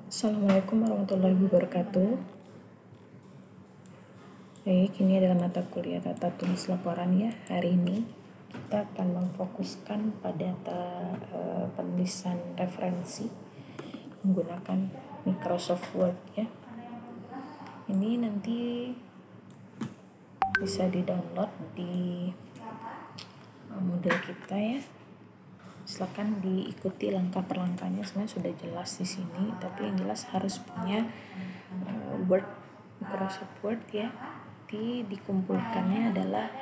Assalamualaikum warahmatullahi wabarakatuh. Baik, ini adalah mata kuliah tata tulis laporan ya. Hari ini kita akan memfokuskan pada penulisan referensi menggunakan Microsoft Word ya. Ini nanti bisa di-download di modul kita ya. Silakan diikuti langkah per langkahnya, sebenarnya sudah jelas di sini, tapi yang jelas harus punya Word, Microsoft Word ya. Dikumpulkannya adalah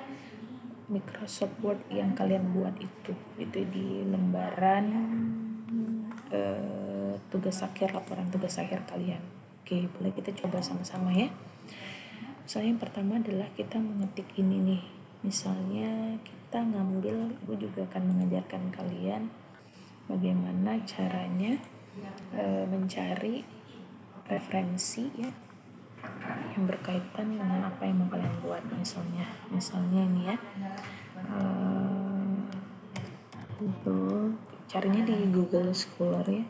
Microsoft Word yang kalian buat itu di lembaran laporan tugas akhir kalian. Oke, boleh kita coba sama-sama ya. Misalnya yang pertama adalah kita mengetik ini nih. Misalnya kita ngambil, ibu juga akan mengajarkan kalian bagaimana caranya mencari referensi ya yang berkaitan dengan apa yang mau kalian buat. Misalnya ini ya, Google, carinya di Google Scholar ya.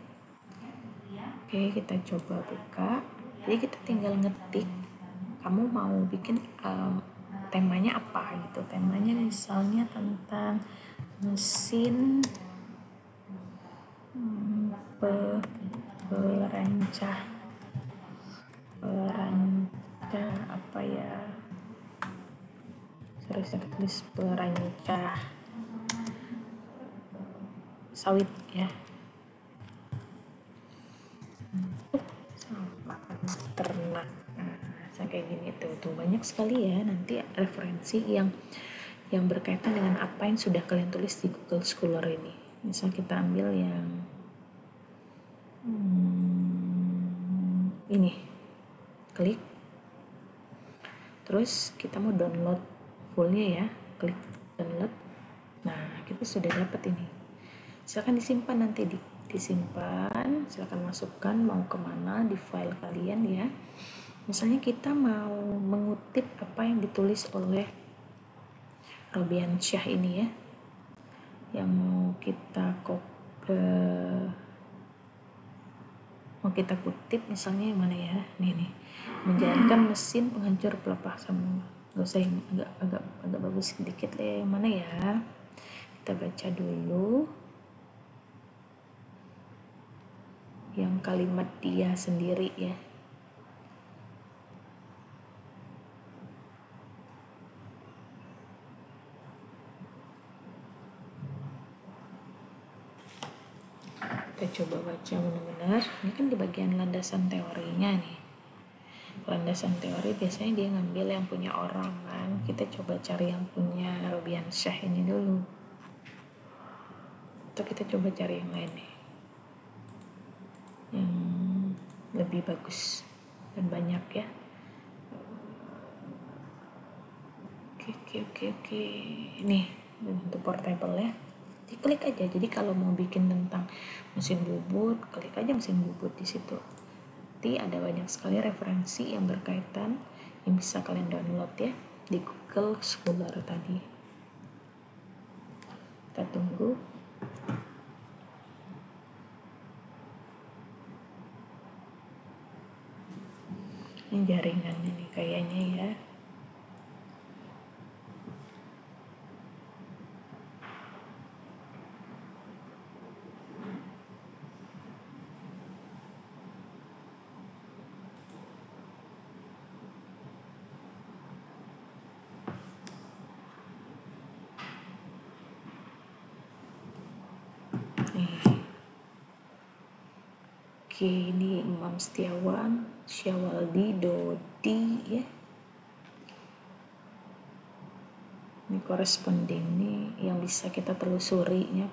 Oke, kita coba buka. Jadi kita tinggal ngetik kamu mau bikin temanya apa gitu. Temanya misalnya tentang mesin perancah apa ya, saya tulis perancah sawit ya, sama ternak. Nah, kayak gini tuh banyak sekali ya nanti referensi yang berkaitan dengan apa yang sudah kalian tulis di Google Scholar ini. Misal kita ambil yang ini, klik, terus kita mau download fullnya ya, klik download. Nah, kita sudah dapat ini. Silakan disimpan nanti, disimpan, silakan masukkan mau kemana di file kalian ya. Misalnya kita mau mengutip apa yang ditulis oleh Robiansyah ini ya, yang mau kita kutip, misalnya yang mana ya, nih menjalankan mesin penghancur pelepah semua. Gak usah yang agak bagus sedikit lah, yang mana ya, kita baca dulu yang kalimat dia sendiri ya. Kita coba baca benar-benar. Ini kan di bagian landasan teorinya nih. Landasan teori biasanya dia ngambil yang punya orang kan. Kita coba cari yang punya Robiansyah ini dulu. Atau kita coba cari yang lain nih, yang lebih bagus dan banyak ya. Oke. Ini untuk portable ya. Diklik aja. Jadi kalau mau bikin tentang mesin bubut, klik aja mesin bubut di situ. Nanti ada banyak sekali referensi yang berkaitan yang bisa kalian download ya di Google Scholar tadi. Kita tunggu. Ini jaringannya nih kayaknya ya. Oke, ini Imam Setiawan, Syawaldi, Dodi ya. Ini koresponden nih yang bisa kita telusuri ya,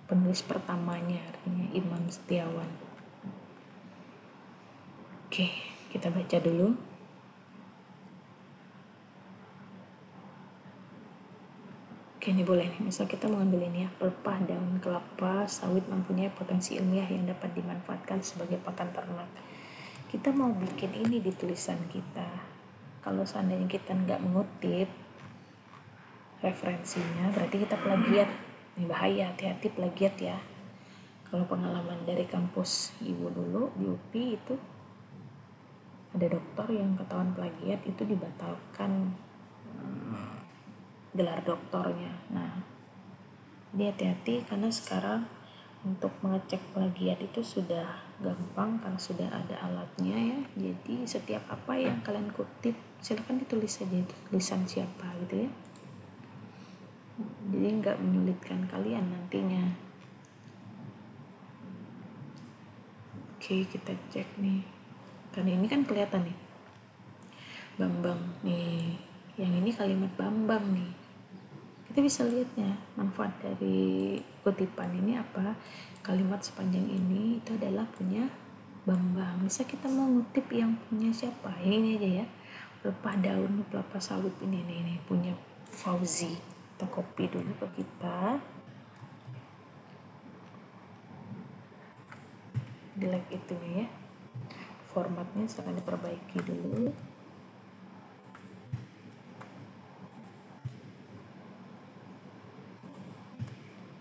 penulis pertamanya artinya Imam Setiawan. Oke, kita baca dulu. Oke, ini boleh nih. Misal kita mau ambil ini ya, pelepah daun kelapa sawit mempunyai potensi ilmiah yang dapat dimanfaatkan sebagai pakan ternak. Kita mau bikin ini di tulisan kita. Kalau seandainya kita nggak mengutip referensinya, berarti kita plagiat. Ini bahaya, hati-hati plagiat ya. Kalau pengalaman dari kampus ibu dulu di UPI itu ada dokter yang ketahuan plagiat, itu dibatalkan gelar doktornya. Nah, jadi hati-hati karena sekarang untuk mengecek plagiat itu sudah gampang karena sudah ada alatnya ya. Jadi setiap apa yang kalian kutip silahkan ditulis saja itu tulisan siapa gitu ya. Jadi nggak menyulitkan kalian nantinya. Oke, kita cek nih. Karena ini kan kelihatan nih. Bambang nih. Yang ini kalimat Bambang nih. Kita bisa lihatnya manfaat dari kutipan ini apa. Kalimat sepanjang ini itu adalah punya Bambang. Bisa kita mau ngutip yang punya siapa? Ini aja ya. Pelepah daun, pelepah sawit ini punya Fauzi. Kita copy dulu ke kita. Delete itu ya. Formatnya silahkan diperbaiki dulu.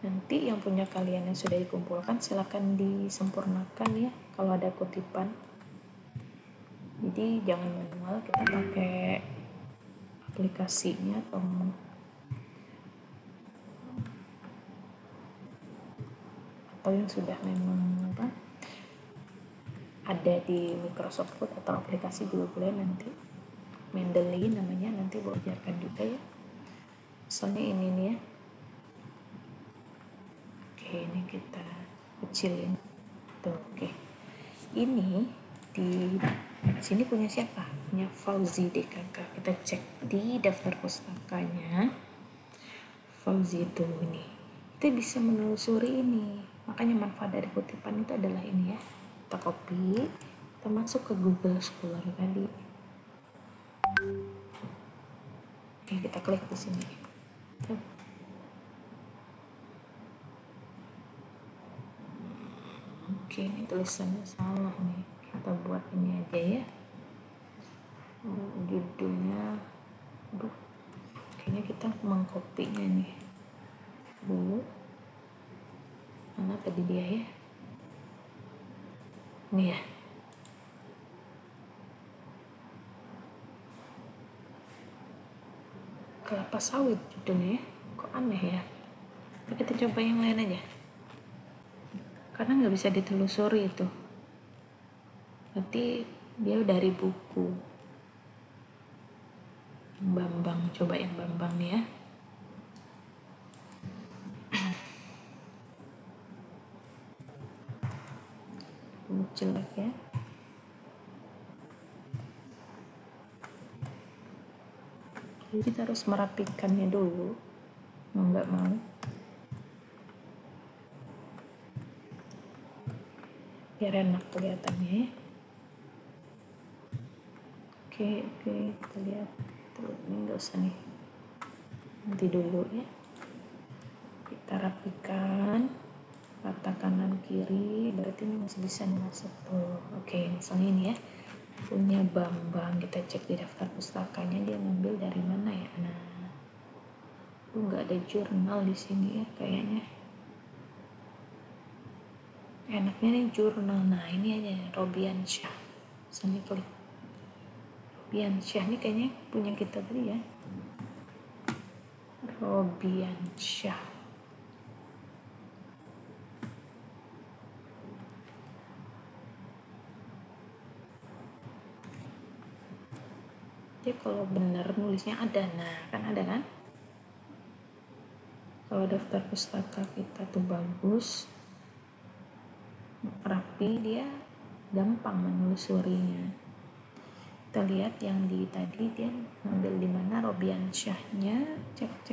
Nanti yang punya kalian yang sudah dikumpulkan silakan disempurnakan ya kalau ada kutipan. Jadi jangan manual, kita pakai aplikasinya atau yang sudah memang ada di Microsoft Word atau aplikasi juga boleh. Nanti Mendeley namanya, nanti gue ajarkan juga ya. Misalnya ini nih ya. Oke, ini kita kecilin tuh. Oke, ini di sini punya siapa? Punya Fauzi DKK. Kita cek di daftar pustakanya Fauzi itu ini. Kita bisa menelusuri ini. Makanya manfaat dari kutipan itu adalah ini ya. Kita copy, kita masuk ke Google Scholar tadi. Oke, kita klik di sini. Oke, ini tulisannya salah nih. Kita buat ini aja ya. Judulnya, kayaknya kita mengkopinya nih dulu. Mana tadi dia ya? Ini ya. Kelapa sawit judulnya ya. Kok aneh ya? Kita coba yang lain aja. Karena nggak bisa ditelusuri itu. Berarti dia dari buku Bambang. Coba yang Bambang nih ya. Jelek ya. Jadi kita harus merapikannya dulu. Mau nggak mau. Biar enak kelihatannya ya. Oke, kita lihat. Tuh, ini nggak usah nih. Nanti dulu ya. Kita rapikan. Rata kanan kiri, berarti ini masih bisa masuk tuh. Oke, misalnya ini ya. Punya Bambang, kita cek di daftar pustakanya dia ngambil dari mana ya. Nah, nggak ada jurnal di sini ya kayaknya. Enaknya nih jurnal. Nah, ini aja Robiansyah. Misalnya klik Robiansyah, ini kayaknya punya kita tadi ya. Robiansyah. Dia kalau benar nulisnya ada, nah kan ada kan. Kalau daftar pustaka kita tuh bagus, rapi, dia gampang menelusurinya. Kita lihat yang di tadi dia ngambil di mana Robiansyahnya. Cek.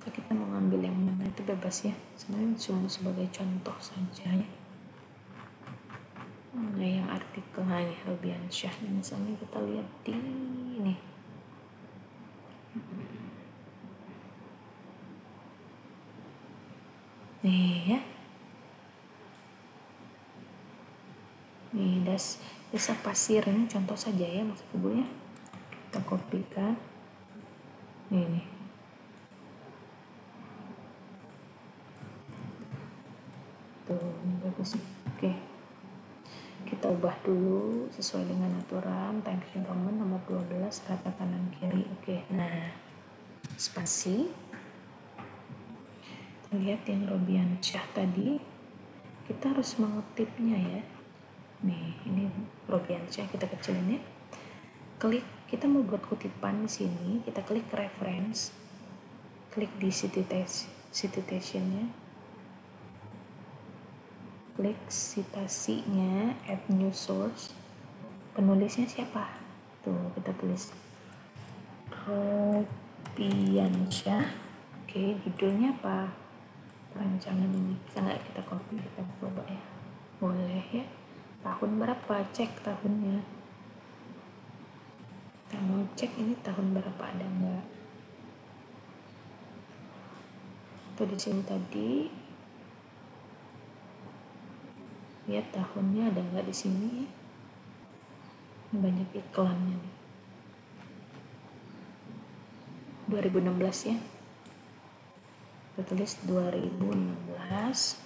Kita mau ngambil yang mana itu bebas ya. Sebenarnya cuma sebagai contoh saja ya. Nah, yang artikel hanya Robiansyah misalnya kita lihat di ini. Nih ya. Nih desa pasir, ini contoh saja ya maksud ibu ya. Kita kopikan. Nih. tuh ini bagus. Oke, kita ubah dulu sesuai dengan aturan. Times New Roman nomor 12 rata kanan kiri. Oke, nah spasi, lihat yang Robiansyah tadi, kita harus mengutipnya ya. Nih, ini Robiansyah, kita kecilin ya. Klik, kita mau buat kutipan di sini, kita klik reference, klik di citation-nya, klik citasinya, add new source, penulisnya siapa? Tuh, kita tulis Robiansyah. Oke, judulnya apa? Perancangan ini bisa nggak kita copy, kita coba ya, boleh ya. Tahun berapa, cek tahunnya, kita mau cek ini tahun berapa, ada nggak? Atau di sini tadi lihat tahunnya ada nggak di sini? Ini banyak iklannya nih. 2016 ya, kita tulis 2016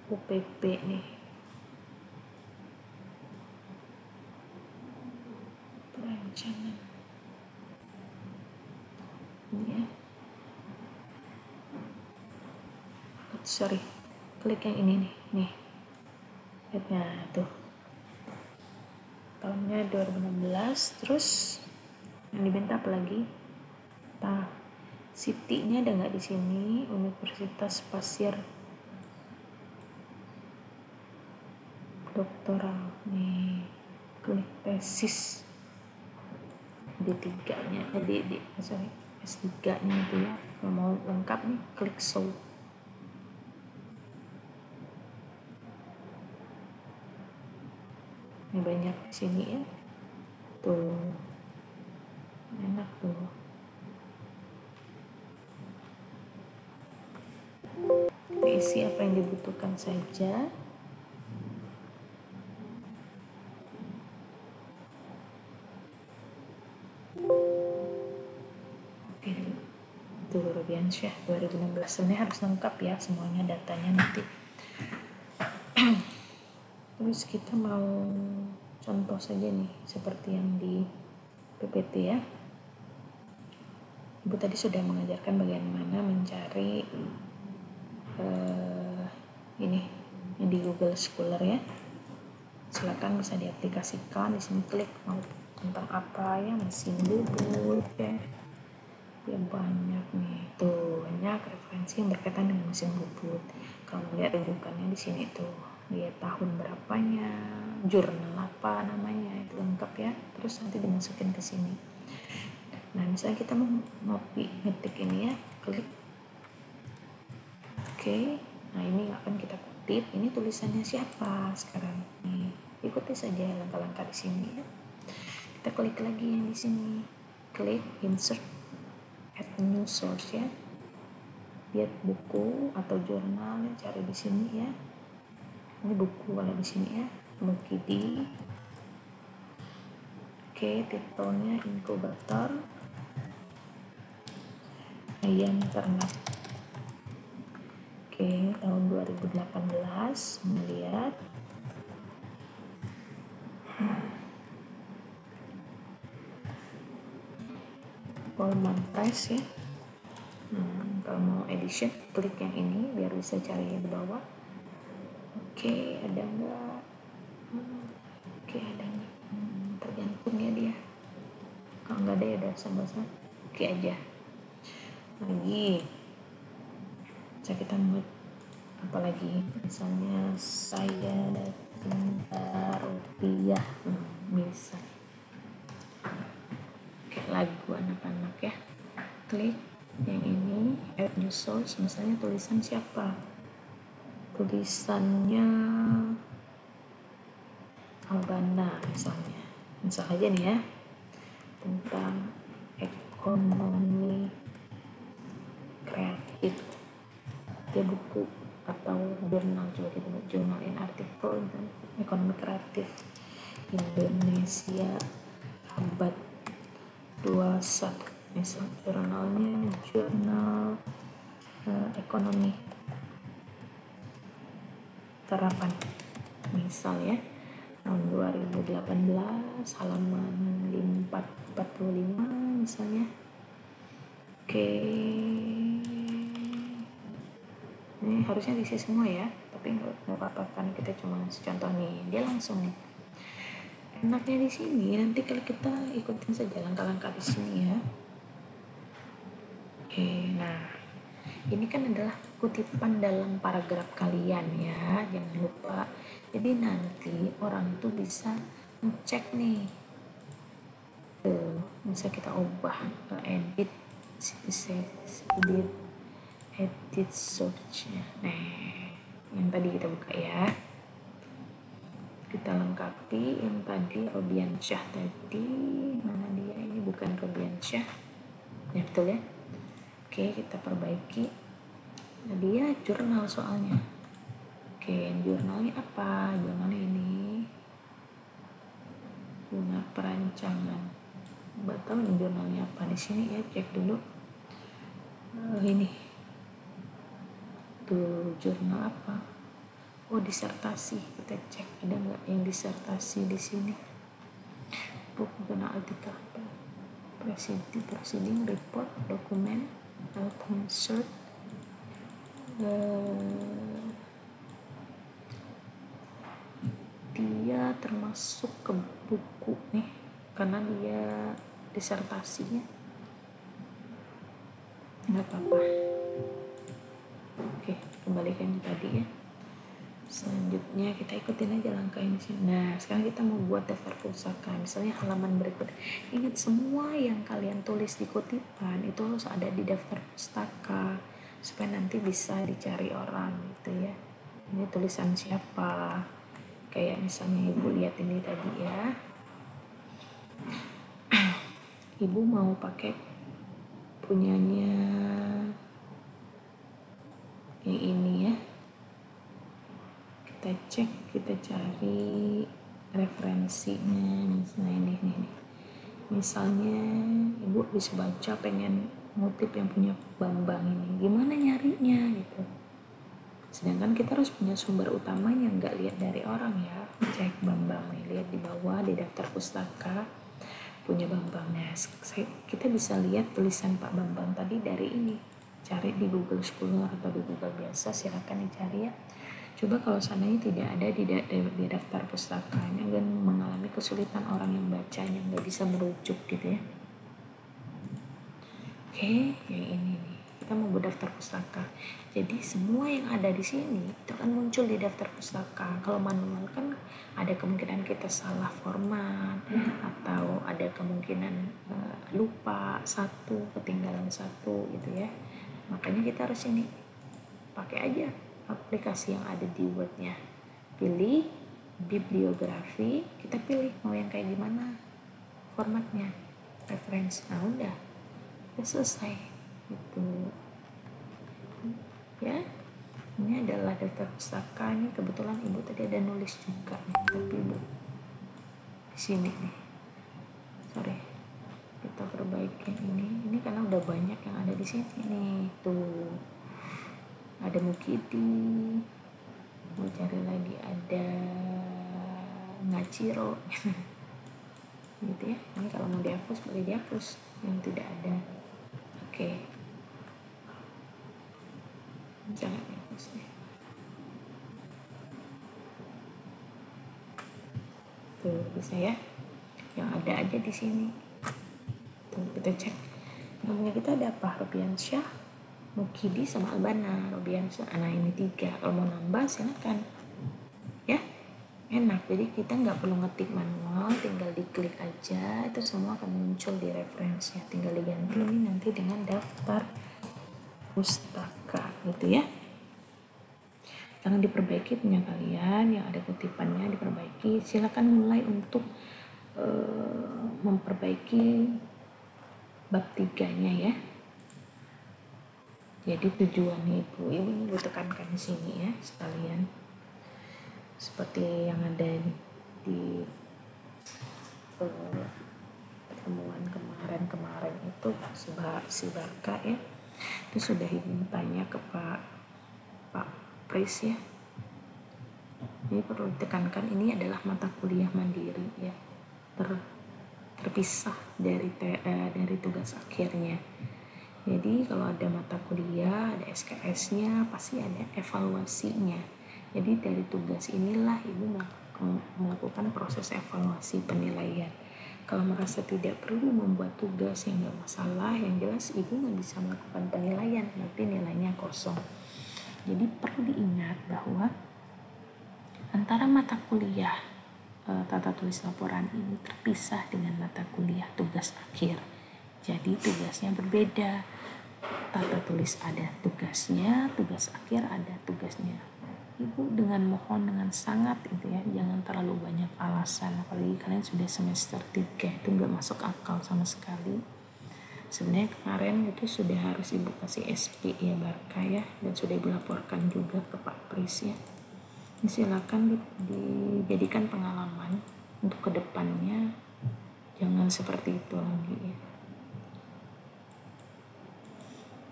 UPP nih, perancangan ini ya. Sorry, klik yang ini nih, lihatnya tuh tahunnya 2016. Terus yang diminta apa lagi? City-nya ada nggak di sini? Universitas Pasir Doktoral nih, klik tesis D3 nya, S3 nya itu ya. Kalau mau lengkap nih, klik show. Ini banyak di sini ya, tuh enak tuh. Kita isi apa yang dibutuhkan saja. Oke, tuh Robiansyah 2016, ini harus lengkap ya semuanya datanya nanti. Terus kita mau contoh saja nih, seperti yang di PPT ya. Ibu tadi sudah mengajarkan bagaimana mencari ini di Google Scholar ya. Silakan bisa diaplikasikan. Di sini klik mau tentang apa ya, mesin bubut ya. Ya banyak nih, tuh banyak referensi yang berkaitan dengan mesin bubut. Kalau lihat rujukannya di sini tuh, lihat tahun berapanya, jurnal apa namanya, itu lengkap ya. Terus nanti dimasukin ke sini. Nah, misalnya kita mau ngetik ini ya, klik. Oke, nah ini akan kita kutip. Ini tulisannya siapa sekarang? Nih, ikuti saja langkah-langkah di sini ya. Kita klik lagi yang di sini, klik insert, add new source ya. Lihat buku atau jurnal, cari di sini ya. Ini buku kalau di sini ya, Mukidi. Oke, titelnya inkubator ayam ternak. Oke, tahun 2018 melihat Pullman Price ya. Kalau mau edition, klik yang ini biar bisa cari di bawah. Oke, ada nggak? Oke, ada nggak? Tergantung ya dia. Kalau nggak ada ya udah sama-sama. Oke aja. Lagi, bisa kita mau apa lagi? Misalnya saya cinta rupiah, bisa. Oke, lagu anak-anak ya. Klik yang ini, add new source. Misalnya tulisan siapa? Tulisannya Albana misalnya. Misal aja nih ya, tentang ekonomi kreatif. Dia buku atau jurnal, juga kita buat jurnal in artikel tentang ekonomi kreatif Indonesia abad 21. Misal jurnalnya jurnal ekonomi terapan. Misal ya, tahun 2018 halaman 45 misalnya. Oke, ini harusnya diisi semua ya, tapi nggak apa-apa kan, kita cuma contoh nih. Dia langsung nih. Enaknya di sini nanti kalau kita ikutin saja langkah-langkah di sini ya. Oke, nah ini kan adalah kutipan dalam paragraf kalian ya, jangan lupa. Jadi nanti orang itu bisa ngecek nih, bisa kita ubah ke edit search ya. Nah, yang tadi kita buka ya, kita lengkapi yang tadi Robiansyah tadi. Mana dia? Ini bukan Robiansyah ya, betul ya. Oke, kita perbaiki. Nah, dia jurnal soalnya. Oke, jurnalnya apa? Jurnalnya ini guna perancangan. Mbak tahu nih jurnalnya apa di sini ya, cek dulu. Ini tuh jurnal apa? Oh, disertasi. Kita cek ada nggak yang disertasi di sini. Buku guna artikel proceeding report dokumen outcome search. Dia termasuk ke buku nih karena dia disertasinya. Nggak apa-apa. Oke, kembalikan tadi ya. Selanjutnya kita ikutin aja langkah ini sih. Nah, sekarang kita mau buat daftar pusaka. Misalnya halaman berikut. Ingat semua yang kalian tulis di kutipan itu harus ada di daftar pustaka supaya nanti bisa dicari orang gitu ya. Ini tulisan siapa? Kayak misalnya ibu lihat ini tadi ya. Ibu mau pakai punyanya yang ini ya. Kita cek, kita cari referensinya. Misalnya ini. Misalnya ibu bisa baca pengen ngutip yang punya Bambang ini, gimana nyarinya gitu. Sedangkan kita harus punya sumber utamanya, nggak lihat dari orang ya. Cek Bambang nih, lihat di bawah di daftar pustaka punya Bambang. Nah, kita bisa lihat tulisan Pak Bambang tadi dari ini. Cari di Google Scholar atau di Google biasa, silakan dicari ya. Coba kalau seandainya tidak ada di daftar pustakanya dan mengalami kesulitan orang yang bacanya nggak bisa merujuk gitu ya. Oke, yang ini nih. Kita mau berdaftar pustaka. Jadi semua yang ada di sini itu akan muncul di daftar pustaka. Kalau manual kan ada kemungkinan kita salah format atau ada kemungkinan lupa satu, ketinggalan satu gitu ya. Makanya kita harus ini pakai aja aplikasi yang ada di Word-nya. Pilih bibliografi, kita pilih mau yang kayak gimana formatnya, reference. Nah udah selesai gitu ya. Ini adalah daftar pustaka. Ini kebetulan ibu tadi ada nulis juga nih, tapi ibu di sini nih, sorry, kita perbaiki ini karena udah banyak yang ada di sini nih. Tuh ada Mukidi, mau cari lagi ada Ngaciro gitu ya. Ini kalau mau dihapus boleh dihapus yang tidak ada. Oke, jangan dihapus deh. Tuh bisa ya, yang ada aja di sini. Tuh kita cek namanya kita ada apa, Robiansyah, Mukidi sama Albana. Robiansyah, nah ini 3. Kalau mau nambah silakan ya, enak. Jadi kita nggak perlu ngetik manual, tinggal diklik aja, itu semua akan muncul di referensinya. Tinggal diganti ini nanti dengan daftar pustaka gitu ya. Jangan diperbaiki punya kalian yang ada kutipannya, diperbaiki. Silakan mulai untuk memperbaiki bab 3-nya ya. Jadi tujuannya ibu tekankan di sini ya sekalian. Seperti yang ada di pertemuan kemarin itu si Barka ya, itu sudah ibu tanya ke Pak Pris ya, Jadi perlu ditekankan ini adalah mata kuliah mandiri ya, terpisah dari tugas akhirnya. Jadi kalau ada mata kuliah, ada SKS-nya, pasti ada evaluasinya. Jadi dari tugas inilah ibu melakukan proses evaluasi penilaian. Kalau merasa tidak perlu membuat tugas yang nggak masalah, yang jelas ibu nggak bisa melakukan penilaian, nanti nilainya kosong. Jadi perlu diingat bahwa antara mata kuliah tata tulis laporan ini terpisah dengan mata kuliah tugas akhir. Jadi tugasnya berbeda. Tata tulis ada tugasnya, tugas akhir ada tugasnya. Ibu dengan mohon dengan sangat itu ya, jangan terlalu banyak alasan, apalagi kalian sudah semester 3, itu nggak masuk akal sama sekali. Sebenarnya kemarin itu sudah harus ibu kasih SP ya Barka ya, dan sudah ibu laporkan juga ke Pak Pris ya. Silakan dijadikan pengalaman untuk kedepannya, jangan seperti itu lagi ya.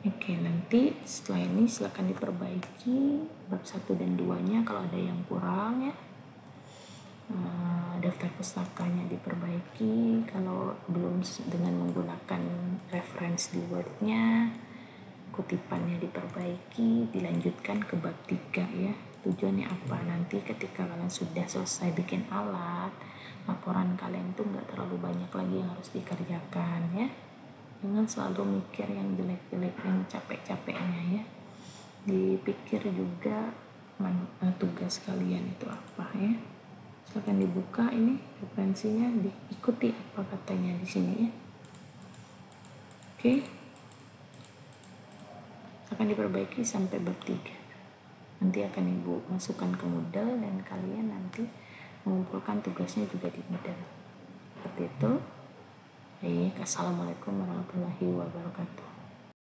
Oke, nanti setelah ini silakan diperbaiki bab 1 dan 2-nya kalau ada yang kurang ya. Daftar pustakanya diperbaiki, kalau belum dengan menggunakan reference di Word-nya, kutipannya diperbaiki, dilanjutkan ke bab 3 ya. Tujuannya apa? Nanti ketika kalian sudah selesai bikin alat, laporan kalian tuh nggak terlalu banyak lagi yang harus dikerjakan ya. Jangan selalu mikir yang jelek-jelek, yang capek-capeknya ya. Dipikir juga tugas kalian itu apa ya. Silakan dibuka ini referensinya, diikuti apa katanya di sini ya. Oke. Akan diperbaiki sampai bab 3. Nanti akan ibu masukkan ke Moodle dan kalian nanti mengumpulkan tugasnya juga di Moodle. Seperti itu. Baik, assalamualaikum warahmatullahi wabarakatuh.